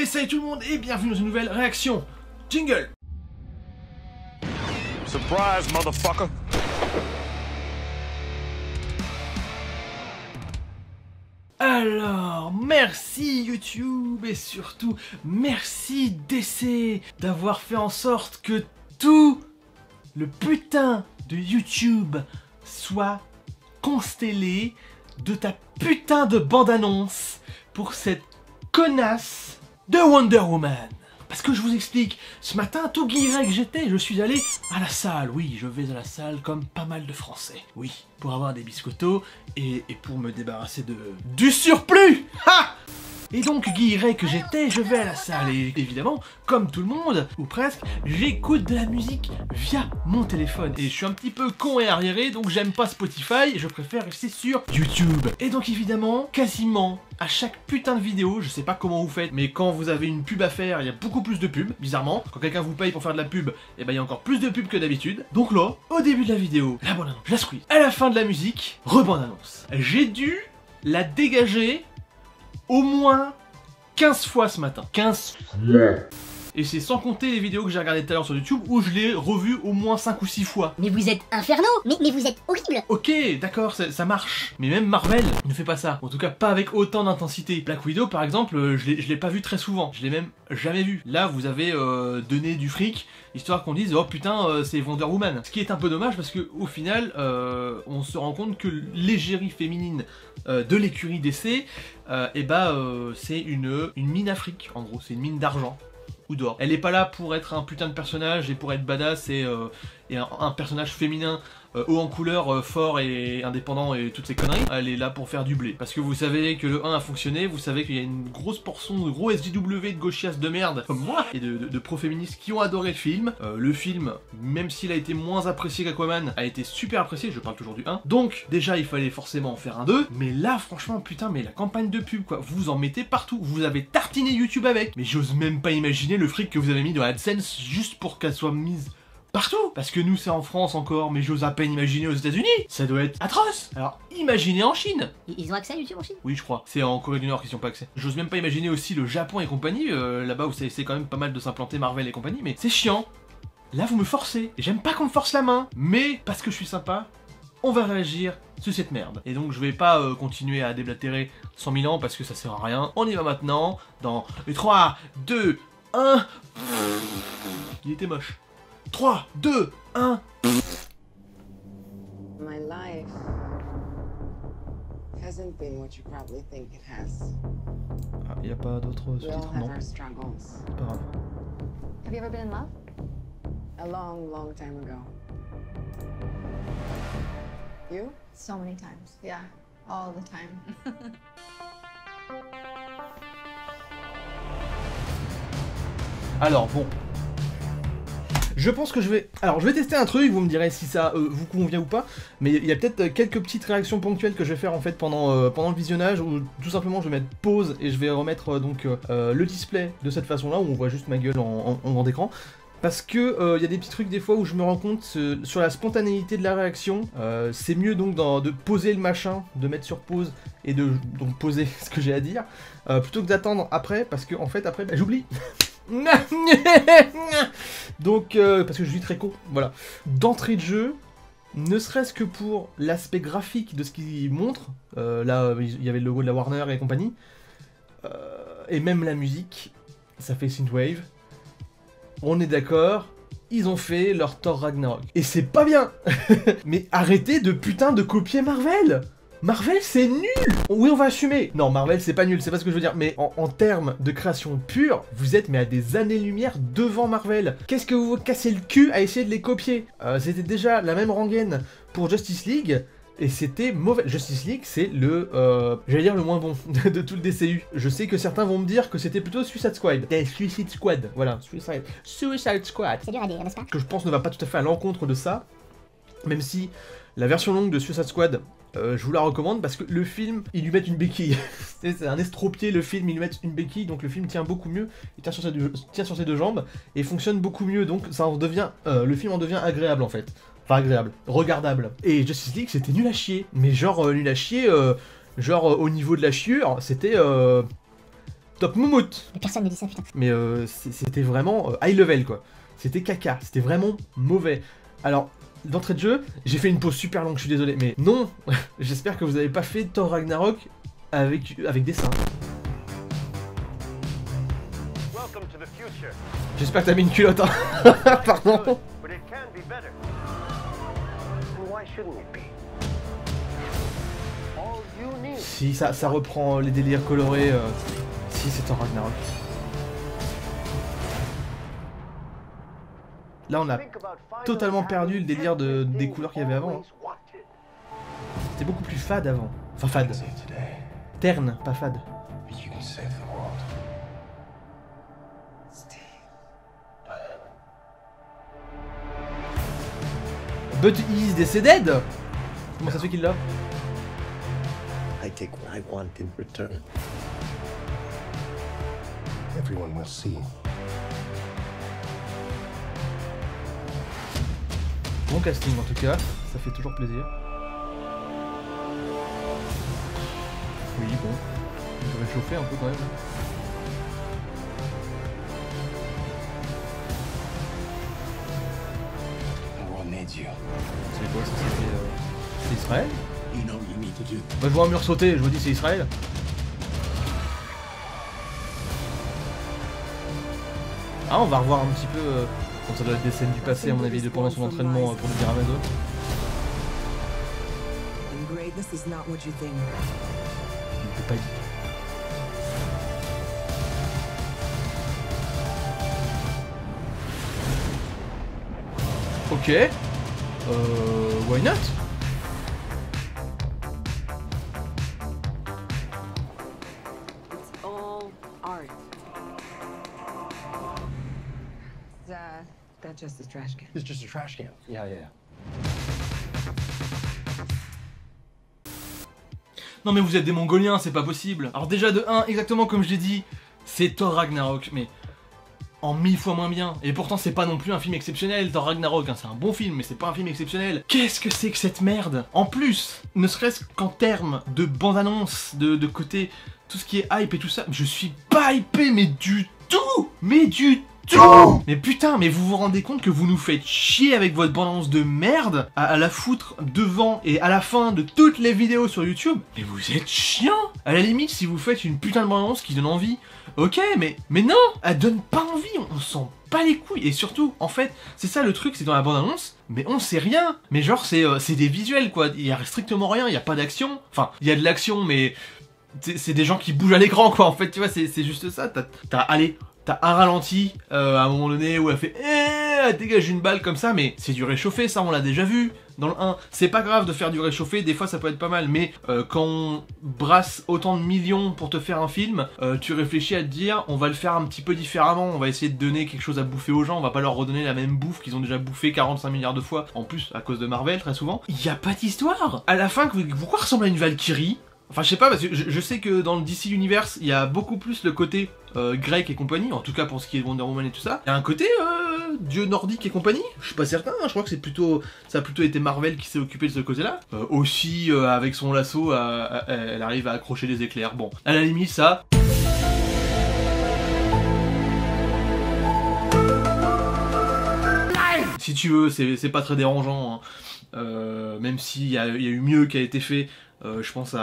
Et salut tout le monde et bienvenue dans une nouvelle réaction. Jingle. Surprise, motherfucker. Alors, merci YouTube et surtout merci DC d'avoir fait en sorte que tout le putain de YouTube soit constellé de ta putain de bande-annonce pour cette connasse de Wonder Woman. Parce que je vous explique, ce matin, tout guiré que j'étais, je suis allé à la salle. Oui, je vais à la salle comme pas mal de Français. Oui, pour avoir des biscottos et pour me débarrasser du surplus. Ha! Et donc, guiré que j'étais, je vais à la salle. Et évidemment, comme tout le monde, ou presque, j'écoute de la musique via mon téléphone. Et je suis un petit peu con et arriéré, donc j'aime pas Spotify, je préfère rester sur YouTube. Et donc évidemment, quasiment à chaque putain de vidéo, je sais pas comment vous faites, mais quand vous avez une pub à faire, il y a beaucoup plus de pubs, bizarrement. Quand quelqu'un vous paye pour faire de la pub, et ben il y a encore plus de pubs que d'habitude. Donc là, au début de la vidéo, la bande-annonce, je la squeeze. À la fin de la musique, rebande-annonce. J'ai dû la dégager au moins 15 fois ce matin. 15 fois. Et c'est sans compter les vidéos que j'ai regardées tout à l'heure sur YouTube où je l'ai revu au moins 5 ou 6 fois. Mais vous êtes infernaux, mais vous êtes horribles. Ok, d'accord, ça marche. Mais même Marvel ne fait pas ça. En tout cas, pas avec autant d'intensité. Black Widow, par exemple, je l'ai pas vu très souvent. Je l'ai même jamais vu. Là, vous avez donné du fric, histoire qu'on dise, oh putain, c'est Wonder Woman. Ce qui est un peu dommage parce que au final, on se rend compte que l'égérie féminine de l'écurie DC, c'est une mine Afrique, en gros. C'est une mine d'argent. Ou d'or. Elle est pas là pour être un putain de personnage et pour être badass et un personnage féminin haut en couleur, fort et indépendant et toutes ces conneries. Elle est là pour faire du blé. Parce que vous savez que le 1 a fonctionné, vous savez qu'il y a une grosse portion de gros SJW de gauchias de merde comme moi et de pro-féministes qui ont adoré le film. Le film, même s'il a été moins apprécié qu'Aquaman, a été super apprécié, je parle toujours du 1. Donc déjà il fallait forcément en faire un 2, mais là franchement putain, mais la campagne de pub quoi, vous en mettez partout, vous avez tartiné YouTube avec, mais j'ose même pas imaginer le fric que vous avez mis dans AdSense juste pour qu'elle soit mise partout. Parce que nous c'est en France encore, mais j'ose à peine imaginer aux États-Unis. Ça doit être atroce. Alors imaginez en Chine. Ils ont accès à YouTube en Chine? Oui je crois, c'est en Corée du Nord qu'ils n'ont pas accès. J'ose même pas imaginer aussi le Japon et compagnie, là-bas où c'est quand même pas mal de s'implanter Marvel et compagnie, mais c'est chiant. Là vous me forcez, et j'aime pas qu'on me force la main, mais parce que je suis sympa, on va réagir sur cette merde. Et donc je vais pas continuer à déblatérer 100 000 ans parce que ça sert à rien. On y va maintenant, dans 3, 2, 1... Il était moche. 3, 2, 1... My life hasn't been what you probably think it has. Ah, y a pas d'autres We all sous-titres, have non? our struggles. C'est pas grave. Have you ever been in love? A long, long time ago. You? So many times. Yeah, all the time. Alors bon, je pense que je vais tester un truc, vous me direz si ça vous convient ou pas, mais il y a peut-être quelques petites réactions ponctuelles que je vais faire en fait pendant le visionnage, ou tout simplement je vais mettre pause et je vais remettre le display de cette façon là, où on voit juste ma gueule en grand écran. Parce que y a des petits trucs des fois où je me rends compte sur la spontanéité de la réaction, c'est mieux donc de poser le machin, de mettre sur pause et de donc poser ce que j'ai à dire, plutôt que d'attendre après, parce que en fait après j'oublie. Donc parce que je suis très con, voilà. D'entrée de jeu, ne serait-ce que pour l'aspect graphique de ce qu'il montre, là il y avait le logo de la Warner et compagnie, et même la musique, ça fait synthwave. On est d'accord, ils ont fait leur Thor Ragnarok. Et c'est pas bien. Mais arrêtez de putain de copier Marvel. Marvel c'est nul. Oui on va assumer. Non Marvel c'est pas nul, c'est pas ce que je veux dire. Mais en termes de création pure, vous êtes mais à des années-lumière devant Marvel. Qu'est-ce que vous vous cassez le cul à essayer de les copier? C'était déjà la même rengaine pour Justice League. Et c'était mauvais. Justice League, c'est j'allais dire le moins bon de tout le DCU. Je sais que certains vont me dire que c'était plutôt Suicide Squad. Suicide Squad, voilà, Suicide Squad. C'est dur à dire, n'est-ce pas? Que je pense ne va pas tout à fait à l'encontre de ça. Même si la version longue de Suicide Squad, je vous la recommande parce que le film, ils lui mettent une béquille. C'est un estropié, le film, ils lui mettent une béquille, donc le film tient beaucoup mieux. Il tient sur ses deux jambes et fonctionne beaucoup mieux, donc ça en devient, le film en devient agréable en fait. Enfin agréable, regardable. Et Justice League c'était nul à chier. Mais genre nul à chier, genre au niveau de la chiure, c'était top moumoute. Mais personne ne dit ça, putain. Mais c'était vraiment high level quoi. C'était caca, c'était vraiment mauvais. Alors, d'entrée de jeu, j'ai fait une pause super longue, je suis désolé, mais non, j'espère que vous avez pas fait Thor Ragnarok avec des seins. J'espère que t'as mis une culotte, hein. Pardon. Si, ça reprend les délires colorés. Si, c'est Thor Ragnarok. Là, on a totalement perdu le délire des couleurs qu'il y avait avant. Hein. C'était beaucoup plus fade avant. Enfin, fade. Terne, pas fade. But he's dead. Comment ça se fait qu'il l'a? I take what I want in return. Everyone will see. Bon casting en tout cas, ça fait toujours plaisir. Oui bon, il devrait chauffer un peu quand même. C'est quoi ça? C'est Israël? Bah, je vois un mur sauter, je me dis c'est Israël. Ah, on va revoir un petit peu. Bon, ça doit être des scènes du passé, à mon avis, de pendant son entraînement pour le dire Amazon. Il peut pas dire. Ok. Why not? It's all art. That's just a trash can. It's just a trash can. Yeah. Non mais vous êtes des Mongoliens, c'est pas possible. Alors déjà de 1, exactement comme je l'ai dit, c'est Thor Ragnarok, mais en 1000 fois moins bien. Et pourtant c'est pas non plus un film exceptionnel, Thor Ragnarok, hein, c'est un bon film, mais c'est pas un film exceptionnel. Qu'est-ce que c'est que cette merde? En plus, ne serait-ce qu'en termes de bande-annonce, de côté, tout ce qui est hype et tout ça, je suis pas hypé, mais du tout. Mais putain, mais vous vous rendez compte que vous nous faites chier avec votre bande-annonce de merde à la foutre devant et à la fin de toutes les vidéos sur YouTube? Mais vous êtes chiant. À la limite, si vous faites une putain de bande-annonce qui donne envie, ok, mais non, elle donne pas envie, on s'en bat les couilles. Et surtout, en fait, c'est ça le truc, c'est dans la bande-annonce, mais on sait rien. Mais genre, c'est des visuels, quoi. Il y a strictement rien, il y a pas d'action. Enfin, il y a de l'action, mais c'est des gens qui bougent à l'écran, quoi. En fait, tu vois, c'est juste ça. T'as un ralenti à un moment donné où elle fait elle dégage une balle comme ça, mais c'est du réchauffé, ça on l'a déjà vu dans le 1. C'est pas grave de faire du réchauffé, des fois ça peut être pas mal, mais quand on brasse autant de millions pour te faire un film, tu réfléchis à te dire on va le faire un petit peu différemment, on va essayer de donner quelque chose à bouffer aux gens, on va pas leur redonner la même bouffe qu'ils ont déjà bouffé 45 milliards de fois, en plus à cause de Marvel très souvent. Y a pas d'histoire. À la fin, pourquoi ressemble à une Valkyrie? Enfin, je sais pas, parce que je sais que dans le DC Universe, il y a beaucoup plus le côté grec et compagnie, en tout cas pour ce qui est de Wonder Woman et tout ça. Il y a un côté dieu nordique et compagnie, je suis pas certain, je crois que ça a plutôt été Marvel qui s'est occupé de ce côté-là. Aussi, avec son lasso, elle arrive à accrocher des éclairs. Bon, à la limite, ça... Si tu veux, c'est pas très dérangeant, hein. Même s'il y a eu mieux qui a été fait. Je pense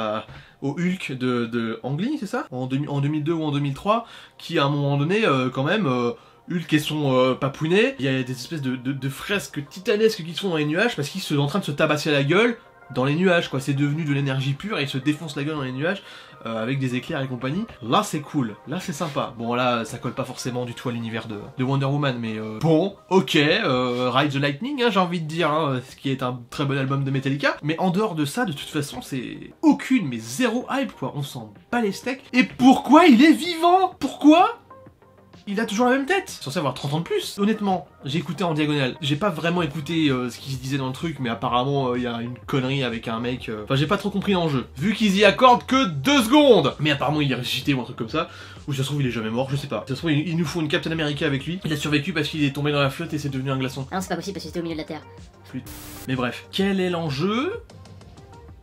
au Hulk de Ang Lee, c'est ça, en 2002 ou en 2003, qui à un moment donné, quand même, Hulk et son papounet, il y a des espèces de fresques titanesques qui se font dans les nuages parce qu'ils sont en train de se tabasser la gueule dans les nuages, quoi. C'est devenu de l'énergie pure et ils se défoncent la gueule dans les nuages avec des éclairs et compagnie. Là c'est cool, là c'est sympa. Bon là ça colle pas forcément du tout à l'univers de Wonder Woman, mais bon, ok, Ride the Lightning, hein, j'ai envie de dire, hein, ce qui est un très bon album de Metallica. Mais en dehors de ça, de toute façon, c'est aucune, mais zéro hype, quoi. On s'en bat les steaks. Et pourquoi il est vivant? Pourquoi il a toujours la même tête, censé avoir 30 ans de plus. Honnêtement, j'ai écouté en diagonale. J'ai pas vraiment écouté ce qui se disait dans le truc, mais apparemment il y a une connerie avec un mec. Enfin, j'ai pas trop compris l'enjeu. Vu qu'ils y accordent que 2 secondes. Mais apparemment il est ressuscité ou un truc comme ça. Ou ça se trouve il est jamais mort, je sais pas. Ça se trouve il nous faut une Captain America avec lui. Il a survécu parce qu'il est tombé dans la flotte et c'est devenu un glaçon. Ah non, c'est pas possible parce que c'était au milieu de la Terre. Flûte. Mais bref, quel est l'enjeu?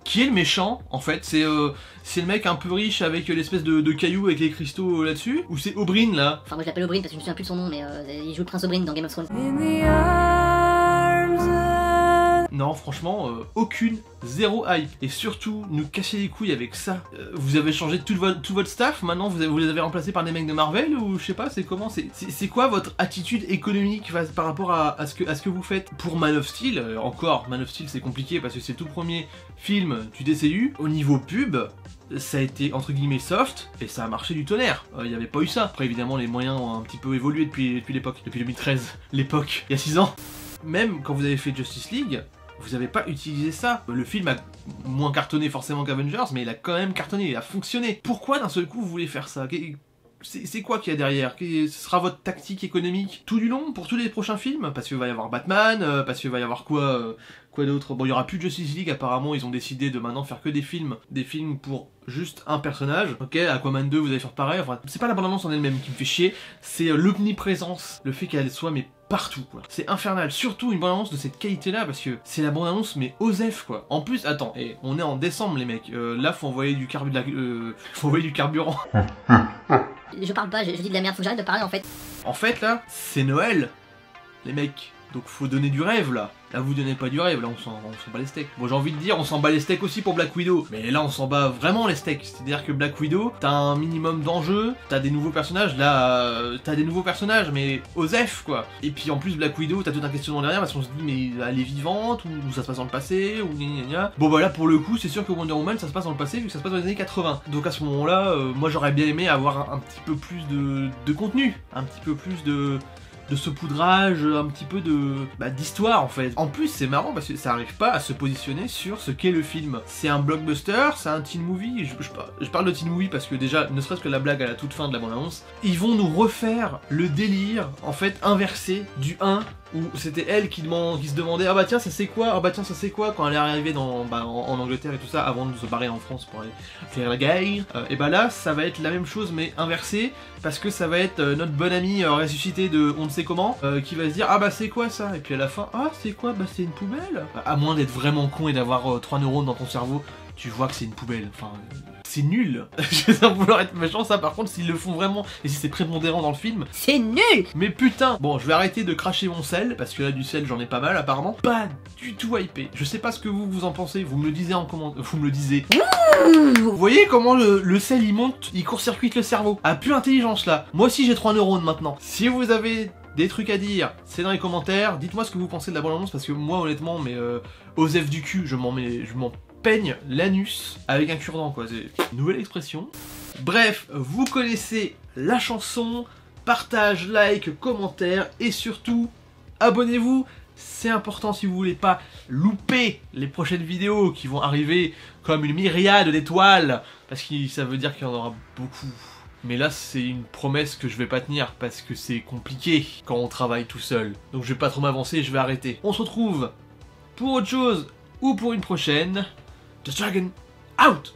Qui est le méchant en fait? C'est le mec un peu riche avec l'espèce de caillou avec les cristaux là-dessus? Ou c'est Oberyn là? Enfin moi je l'appelle Oberyn parce que je me souviens plus de son nom mais il joue le prince Oberyn dans Game of Thrones. Non, franchement, aucune, zéro hype. Et surtout, nous casser les couilles avec ça. Vous avez changé tout votre staff, maintenant vous les avez remplacés par des mecs de Marvel, ou je sais pas, c'est comment? C'est quoi votre attitude économique par rapport à ce que vous faites? Pour Man of Steel, encore, Man of Steel c'est compliqué parce que c'est le tout premier film du DCU. Au niveau pub, ça a été entre guillemets soft, et ça a marché du tonnerre. Il n'y avait pas eu ça. Après évidemment, les moyens ont un petit peu évolué depuis l'époque, depuis 2013, l'époque, il y a 6 ans. Même quand vous avez fait Justice League, vous avez pas utilisé ça. Le film a moins cartonné forcément qu'Avengers, mais il a quand même cartonné, il a fonctionné. Pourquoi d'un seul coup vous voulez faire ça? C'est quoi qu'il y a derrière? Ce sera votre tactique économique tout du long pour tous les prochains films? Parce qu'il va y avoir Batman, parce qu'il va y avoir quoi d'autre? Bon, il y aura plus de Justice League apparemment, ils ont décidé de maintenant faire que des films pour juste un personnage. Ok, Aquaman 2 vous allez faire pareil, enfin, c'est pas la bande-annonce en elle-même qui me fait chier, c'est l'omniprésence, le fait qu'elle soit mais partout quoi. C'est infernal, surtout une bande-annonce de cette qualité-là, parce que c'est la bande-annonce mais osef quoi. En plus, attends, on est en décembre les mecs, là faut envoyer du carburant. Je parle pas, je dis de la merde, faut que j'arrête de parler en fait. En fait là, c'est Noël, les mecs. Donc faut donner du rêve là. Là vous donnez pas du rêve, là on s'en bat les steaks. Bon j'ai envie de dire on s'en bat les steaks aussi pour Black Widow. Mais là on s'en bat vraiment les steaks. C'est-à-dire que Black Widow, t'as un minimum d'enjeux, t'as des nouveaux personnages, là t'as des nouveaux personnages mais osef quoi. Et puis en plus Black Widow, t'as tout un questionnement derrière parce qu'on se dit mais elle est vivante ou ça se passe dans le passé ou gna gna gna. Bon bah là pour le coup c'est sûr que Wonder Woman ça se passe dans le passé vu que ça se passe dans les années 80. Donc à ce moment là, moi j'aurais bien aimé avoir un petit peu plus de contenu, un petit peu plus de saupoudrage, un petit peu d'histoire en fait. En plus c'est marrant parce que ça arrive pas à se positionner sur ce qu'est le film. C'est un blockbuster, c'est un teen movie, je parle de teen movie parce que déjà, ne serait-ce que la blague à la toute fin de la bande-annonce, ils vont nous refaire le délire, en fait, inversé du 1, où c'était elle qui se demandait ah bah tiens ça c'est quoi, ah bah tiens ça c'est quoi quand elle est arrivée en Angleterre et tout ça avant de se barrer en France pour aller faire la guerre. Et bah là ça va être la même chose mais inversé parce que ça va être notre bonne amie ressuscitée de on ne sait comment qui va se dire ah bah c'est quoi ça, et puis à la fin ah c'est quoi, bah c'est une poubelle. À moins d'être vraiment con et d'avoir 3 neurones dans ton cerveau, tu vois que c'est une poubelle, enfin c'est nul. Je vais vouloir être méchant, ça par contre s'ils le font vraiment et si c'est prépondérant dans le film, c'est nul. Mais putain. Bon je vais arrêter de cracher mon sel parce que là du sel j'en ai pas mal apparemment. Pas du tout hypé. Je sais pas ce que vous en pensez, vous me le disiez en commentaire, vous me le disiez. Vous voyez comment le sel il monte, il court-circuite le cerveau. Ah plus intelligence là. Moi aussi j'ai 3 neurones maintenant. Si vous avez des trucs à dire, c'est dans les commentaires, dites-moi ce que vous pensez de la bande-annonce parce que moi honnêtement mais osef du cul, je m'en peigne l'anus avec un cure-dent quoi, c'est une nouvelle expression. Bref, vous connaissez la chanson, partage, like, commentaire et surtout abonnez-vous, c'est important si vous voulez pas louper les prochaines vidéos qui vont arriver comme une myriade d'étoiles parce que ça veut dire qu'il y en aura beaucoup. Mais là c'est une promesse que je vais pas tenir parce que c'est compliqué quand on travaille tout seul. Donc je vais pas trop m'avancer, je vais arrêter. On se retrouve pour autre chose ou pour une prochaine. The Dragon out!